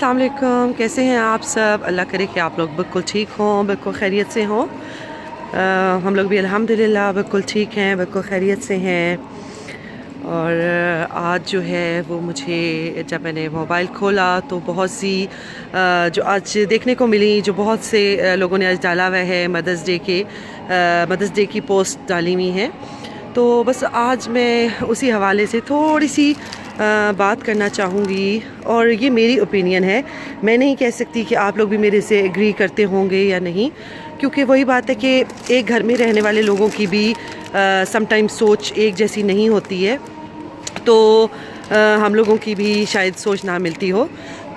अस्सलाम वालेकुम, कैसे हैं आप सब। अल्लाह करे कि आप लोग बिल्कुल ठीक हों, बिल्कुल खैरियत से हों। हम लोग भी अल्हम्दुलिल्लाह बिल्कुल ठीक हैं, बिल्कुल खैरियत से हैं। और आज जो है वो मुझे जब मैंने मोबाइल खोला तो बहुत सी जो आज देखने को मिली, जो बहुत से लोगों ने आज डाला हुआ है मदर्स डे की पोस्ट डाली हुई हैं। तो बस आज मैं उसी हवाले से थोड़ी सी बात करना चाहूँगी। और ये मेरी ओपिनियन है, मैं नहीं कह सकती कि आप लोग भी मेरे से एग्री करते होंगे या नहीं, क्योंकि वही बात है कि एक घर में रहने वाले लोगों की भी समटाइम्स सोच एक जैसी नहीं होती है। तो हम लोगों की भी शायद सोच ना मिलती हो।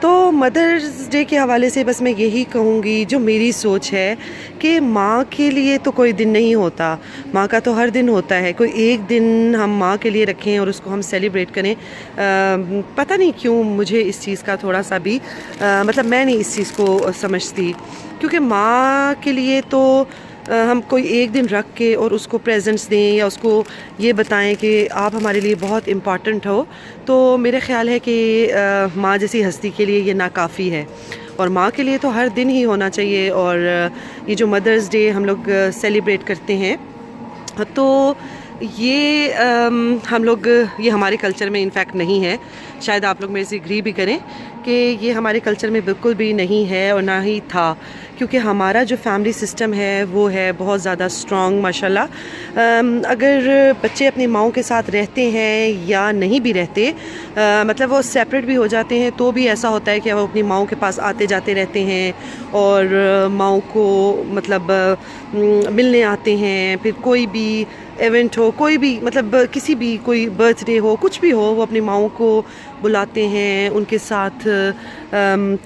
तो मदर्स डे के हवाले से बस मैं यही कहूँगी, जो मेरी सोच है कि माँ के लिए तो कोई दिन नहीं होता, माँ का तो हर दिन होता है। कोई एक दिन हम माँ के लिए रखें और उसको हम सेलिब्रेट करें, पता नहीं क्यों मुझे इस चीज़ का थोड़ा सा भी मतलब मैं नहीं इस चीज़ को समझती। क्योंकि माँ के लिए तो हम कोई एक दिन रख के और उसको प्रेजेंट्स दें या उसको ये बताएं कि आप हमारे लिए बहुत इम्पॉर्टेंट हो, तो मेरा ख़्याल है कि माँ जैसी हस्ती के लिए ये नाकाफ़ी है। और माँ के लिए तो हर दिन ही होना चाहिए। और ये जो मदर्स डे हम लोग सेलिब्रेट करते हैं, तो ये हम लोग, ये हमारे कल्चर में इनफैक्ट नहीं है। शायद आप लोग मेरे से एग्री भी करें कि ये हमारे कल्चर में बिल्कुल भी नहीं है और ना ही था, क्योंकि हमारा जो फैमिली सिस्टम है वो है बहुत ज़्यादा स्ट्रॉन्ग माशाल्लाह। अगर बच्चे अपनी माँओं के साथ रहते हैं या नहीं भी रहते, मतलब वो सेपरेट भी हो जाते हैं, तो भी ऐसा होता है कि वो अपनी माँओं के पास आते जाते रहते हैं और माँओं को मतलब मिलने आते हैं। फिर कोई भी इवेंट हो, कोई भी मतलब किसी भी कोई बर्थडे हो, कुछ भी हो, वो अपनी माँओं को बुलाते हैं, उनके साथ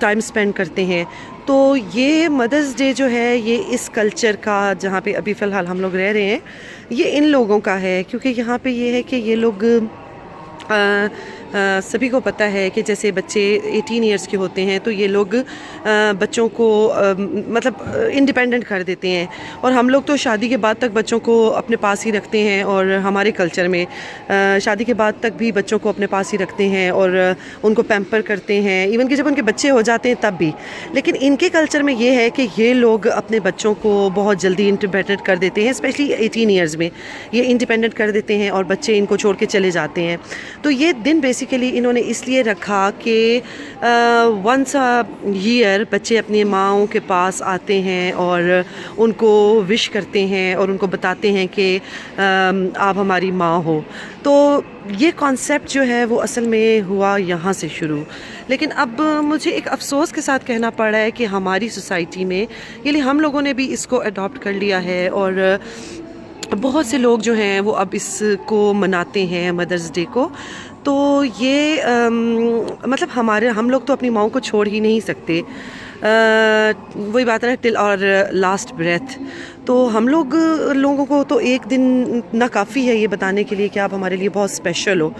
टाइम स्पेंड करते हैं। तो ये मदर्स डे जो है, ये इस कल्चर का, जहाँ पे अभी फ़िलहाल हम लोग रह रहे हैं, ये इन लोगों का है। क्योंकि यहाँ पे ये है कि ये लोग सभी को पता है कि जैसे बच्चे 18 इयर्स के होते हैं तो ये लोग बच्चों को मतलब इंडिपेंडेंट कर देते हैं। और हम लोग तो शादी के बाद तक बच्चों को अपने पास ही रखते हैं, और हमारे कल्चर में शादी के बाद तक भी बच्चों को अपने पास ही रखते हैं और उनको पैम्पर करते हैं, इवन कि जब उनके बच्चे हो जाते हैं तब भी। लेकिन इनके कल्चर में ये है कि ये लोग अपने बच्चों को बहुत जल्दी इंडिपेंडेंट कर देते हैं, स्पेशली 18 इयर्स में ये इंडिपेंडेंट कर देते हैं और बच्चे इनको छोड़ के चले जाते हैं। तो ये दिन बेसिकली इन्होंने इसलिए रखा कि वंस अ ईयर बच्चे अपनी माँओं के पास आते हैं और उनको विश करते हैं और उनको बताते हैं कि आप हमारी माँ हो। तो ये कॉन्सेप्ट जो है वो असल में हुआ यहाँ से शुरू। लेकिन अब मुझे एक अफ़सोस के साथ कहना पड़ रहा है कि हमारी सोसाइटी में, यानी हम लोगों ने भी इसको अडॉप्ट कर लिया है और बहुत से लोग जो हैं वो अब इसको मनाते हैं, मदर्स डे को। तो ये मतलब हम लोग तो अपनी माँओं को छोड़ ही नहीं सकते। वही बात है ना, टिल और लास्ट ब्रेथ। तो हम लोगों को तो एक दिन ना काफ़ी है ये बताने के लिए कि आप हमारे लिए बहुत स्पेशल हो।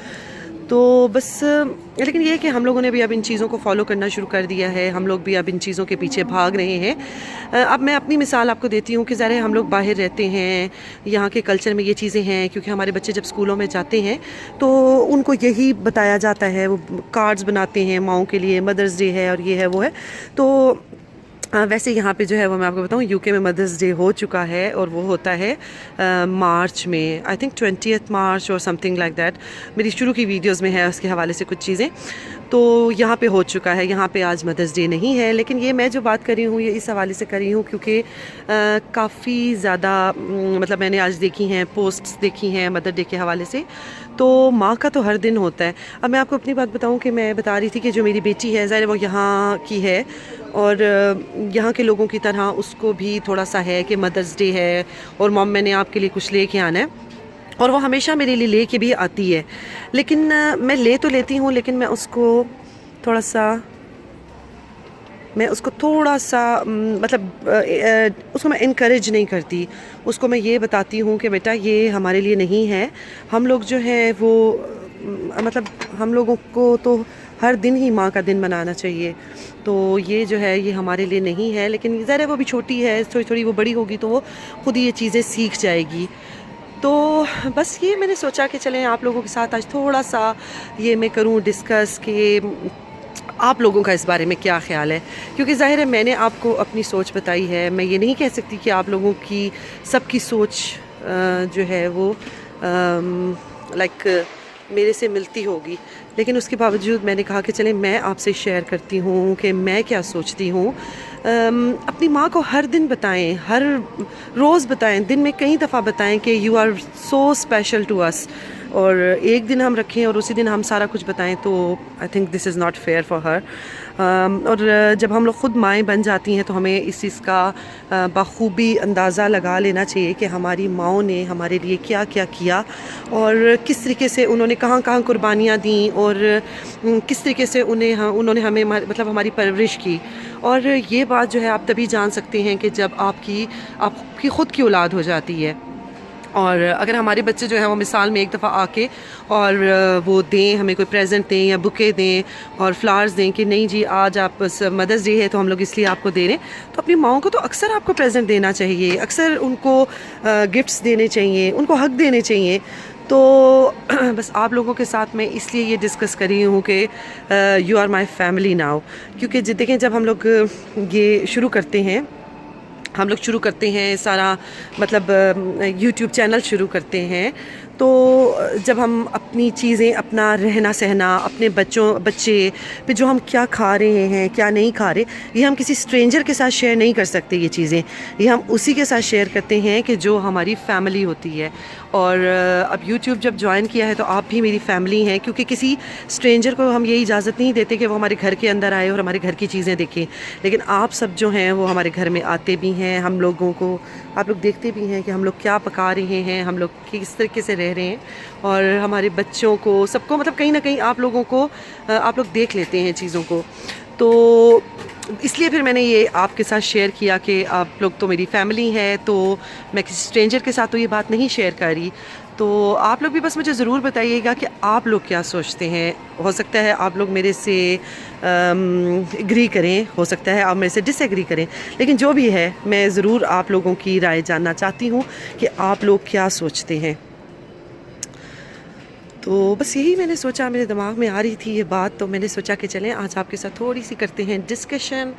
तो बस लेकिन ये है कि हम लोगों ने भी अब इन चीज़ों को फॉलो करना शुरू कर दिया है, हम लोग भी अब इन चीज़ों के पीछे भाग रहे हैं। अब मैं अपनी मिसाल आपको देती हूँ कि ज़रा हम लोग बाहर रहते हैं, यहाँ के कल्चर में ये चीज़ें हैं, क्योंकि हमारे बच्चे जब स्कूलों में जाते हैं तो उनको यही बताया जाता है, वो कार्ड्स बनाते हैं माँओं के लिए, मदर्स डे है और ये है वो है। तो वैसे यहाँ पे जो है वो मैं आपको बताऊँ, यूके में मदर्स डे हो चुका है और वो होता है मार्च में, आई थिंक 20 मार्च और समथिंग लाइक दैट। मेरी शुरू की वीडियोस में है उसके हवाले से कुछ चीज़ें। तो यहाँ पे हो चुका है, यहाँ पे आज मदर्स डे नहीं है। लेकिन ये मैं जो बात कर रही हूँ ये इस हवाले से कर रही हूँ क्योंकि काफ़ी ज़्यादा मतलब मैंने आज देखी हैं, पोस्ट्स देखी हैं मदर डे के हवाले से। तो माँ का तो हर दिन होता है। अब मैं आपको अपनी बात बताऊँ कि मैं बता रही थी कि जो मेरी बेटी है, ज़ाहिर वो यहाँ की है और यहाँ के लोगों की तरह उसको भी थोड़ा सा है कि मदर्स डे है और मॉम मैंने आपके लिए कुछ लेके आना है, और वो हमेशा मेरे लिए ले के भी आती है। लेकिन मैं ले तो लेती हूँ, लेकिन मैं उसको थोड़ा सा मतलब उसको मैं इनकरेज नहीं करती। उसको मैं ये बताती हूँ कि बेटा ये हमारे लिए नहीं है, हम लोग जो है वो मतलब हम लोगों को तो हर दिन ही माँ का दिन मनाना चाहिए। तो ये जो है ये हमारे लिए नहीं है। लेकिन ज़रा वो भी छोटी है, थोड़ी थोड़ी वो बड़ी होगी तो वो खुद ही ये चीज़ें सीख जाएगी। तो बस ये मैंने सोचा कि चलें आप लोगों के साथ आज थोड़ा सा ये मैं करूं डिस्कस कि آپ لوگوں کا اس بارے میں کیا خیال ہے، کیونکہ ظاہر ہے میں نے آپ کو اپنی سوچ بتائی ہے، میں یہ نہیں کہہ سکتی کہ آپ لوگوں کی سب کی سوچ جو ہے وہ لائک میرے سے ملتی ہوگی، لیکن اس کے باوجود میں نے کہا کہ چلیں میں آپ سے شیئر کرتی ہوں کہ میں کیا سوچتی ہوں۔ اپنی ماں کو ہر دن بتائیں، ہر روز بتائیں، دن میں کئی دفعہ بتائیں کہ you are so special to us, اور ایک دن ہم رکھیں اور اسی دن ہم سارا کچھ بتائیں تو I think this is not fair for her. اور جب ہم لوگ خود مائیں بن جاتی ہیں تو ہمیں اس چیز کا بخوبی اندازہ لگا لینا چاہیے کہ ہماری ماؤں نے ہمارے لیے کیا کیا کیا، اور کس طریقے سے انہوں نے کہاں کہاں قربانیاں دیں، اور کس طریقے سے انہوں نے ہمیں مطلب ہماری پرورش کی۔ اور یہ بات جو ہے آپ تبھی جان سکتے ہیں کہ جب آپ کی خود کی اولاد ہو جاتی ہے، اور اگر ہمارے بچے جو ہیں وہ مثال میں ایک دفعہ آ کے اور وہ دیں ہمیں کوئی پریزنٹ دیں یا بکے دیں اور فلاورز دیں کہ نہیں جی آج آپ مدرس ڈے ہے تو ہم لوگ اس لیے آپ کو دے رہے ہیں، تو اپنی ماؤں کو تو اکثر آپ کو پریزنٹ دینا چاہیے، اکثر ان کو گفٹس دینے چاہیے، ان کو حق دینے چاہیے۔ تو بس آپ لوگوں کے ساتھ میں اس لیے یہ ڈسکس کر رہی ہوں کہ you are my family now, کیونکہ دیکھیں جب ہم لوگ یہ شروع کرتے ہیں، ہم لوگ شروع کرتے ہیں سارا مطلب یوٹیوب چینل شروع کرتے ہیں، تو جب ہم اپنی چیزیں، اپنا رہنا سہنا، اپنے بچے پہ جو ہم کیا کھا رہے ہیں کیا نہیں کھا رہے، یہ ہم کسی اسٹرینجر کے ساتھ شیئر نہیں کر سکتے، یہ چیزیں یہ ہم اسی کے ساتھ شیئر کرتے ہیں کہ جو ہماری فیملی ہوتی ہے۔ اور اب یوٹیوب جب جوائن کیا ہے تو آپ بھی میری فیملی ہیں، کیونکہ کسی اسٹرینجر کو ہم یہ اجازت نہیں دیتے کہ وہ ہمارے گھر کے اندر آئے اور ہمارے گھر کی چیزیں دیکھیں، لیکن آپ سب جو ہیں وہ ہمارے گھر میں آتے بھی ہیں، ہم لوگوں کو آپ لوگ دیکھتے بھی ہیں کہ ہم لوگ کیا پکا رہے ہیں، ہم لوگ کس طریقے سے رہ رہے ہیں، اور ہمارے بچوں کو سب کو مطلب کہیں نہ کہیں آپ لوگوں کو آپ لوگ دیکھ لیتے ہیں چیزوں کو۔ تو اس لیے پھر میں نے یہ آپ کے ساتھ شیئر کیا کہ آپ لوگ تو میری فیملی ہے، تو میں کسی اسٹرینجر کے ساتھ تو یہ بات نہیں شیئر کر رہی۔ تو آپ لوگ بھی بس مجھے ضرور بتائیے گا کہ آپ لوگ کیا سوچتے ہیں، ہو سکتا ہے آپ لوگ میرے سے ایگری کریں، ہو سکتا ہے آپ میرے سے ڈس ایگری کریں، لیکن جو بھی ہے میں ضرور آپ لوگوں کی رائے جاننا چاہتی ہوں کہ آپ لوگ کیا سوچتے ہیں۔ تو بس یہی میں نے سوچا، میرے دماغ میں آ رہی تھی یہ بات، تو میں نے سوچا کہ چلیں آج آپ کے ساتھ تھوڑی سی کرتے ہیں ڈسکشن،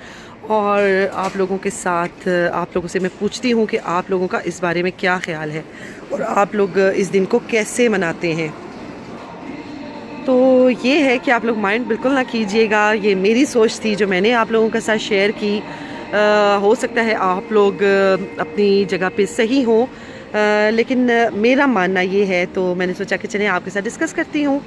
اور آپ لوگوں کے ساتھ آپ لوگوں سے میں پوچھتی ہوں کہ آپ لوگوں کا اس بارے میں کیا خیال ہے اور آپ لوگ اس دن کو کیسے مناتے ہیں۔ تو یہ ہے کہ آپ لوگ مائنڈ بالکل نہ کیجیے گا، یہ میری سوچ تھی جو میں نے آپ لوگوں کے ساتھ شیئر کی۔ ہو سکتا ہے آپ لوگ اپنی جگہ پہ صحیح ہوں، لیکن میرا ماننا یہ ہے، تو میں نے سوچا کہ چلیں آپ کے ساتھ ڈسکس کرتی ہوں۔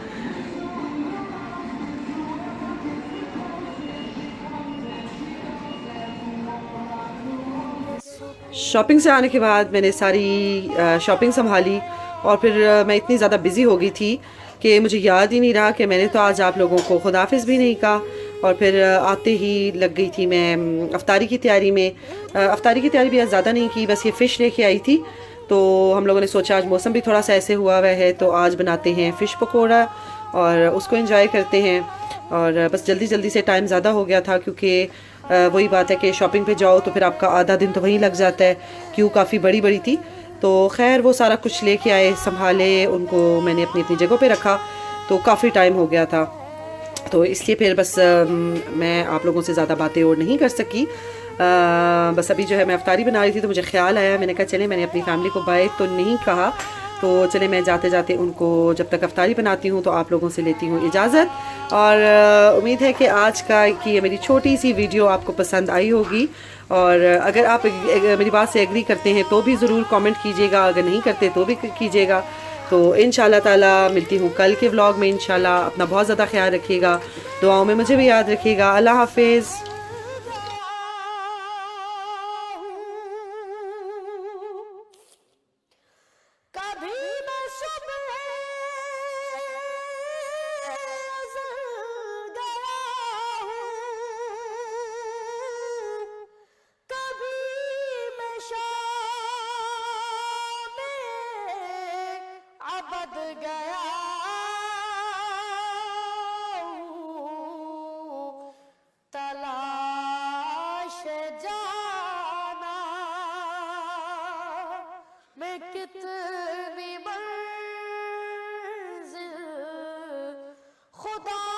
شاپنگ سے آنے کے بعد میں نے ساری شاپنگ سنبھالی، اور پھر میں اتنی زیادہ بزی ہو گئی تھی کہ مجھے یاد ہی نہیں رہا کہ میں نے تو آج آپ لوگوں کو خداحافظ بھی نہیں کہا، اور پھر آتے ہی لگ گئی تھی میں افطاری کی تیاری میں۔ افطاری کی تیاری بھی آج زیادہ نہیں کی، بس یہ فش لے کے آئی تھی، تو ہم لوگوں نے سوچا آج موسم بھی تھوڑا سا ایسے ہوا ہے تو آج بناتے ہیں فش پکوڑا اور اس کو انجوائے کرتے ہیں۔ اور بس جلدی جلدی سے ٹائم زیادہ ہو گیا تھا، کیونکہ وہی بات ہے کہ شاپنگ پہ جاؤ تو پھر آپ کا آدھا دن تو وہیں لگ جاتا ہے، کیوں کافی بڑی بڑی تھی۔ تو خیر وہ سارا کچھ لے کے آئے، سنبھالے ان کو، میں نے اپنی جگہوں پہ رکھا، تو کافی ٹائم ہو گیا تھا، تو اس لیے پھر بس میں آپ لوگوں سے زیادہ باتیں اور نہیں کر سکی۔ بس ابھی جو ہے میں افطاری بنا رہی تھی تو مجھے خیال آیا، میں نے کہا چلیں میں نے اپنی فیملی کو بائے تو نہیں کہا، تو چلیں میں جاتے جاتے ان کو جب تک افطاری بناتی ہوں تو آپ لوگوں سے لیتی ہوں اجازت۔ اور امید ہے کہ آج کا کی یہ میری چھوٹی سی ویڈیو آپ کو پسند آئی ہوگی، اور اگر آپ میری بات سے ایگری کرتے ہیں تو بھی ضرور کامنٹ کیجیے گا، اگر نہیں کرتے تو بھی کیجیے گا۔ تو انشاءاللہ تعالی ملتی ہوں کل کے ولاگ میں انشاءاللہ۔ اپنا بہت زیادہ خیال رکھیے گا، دعاؤں میں مجھے بھی یاد رکھیے گا۔ اللہ حافظ۔ تلاش جانا میں کتنی منزل خدا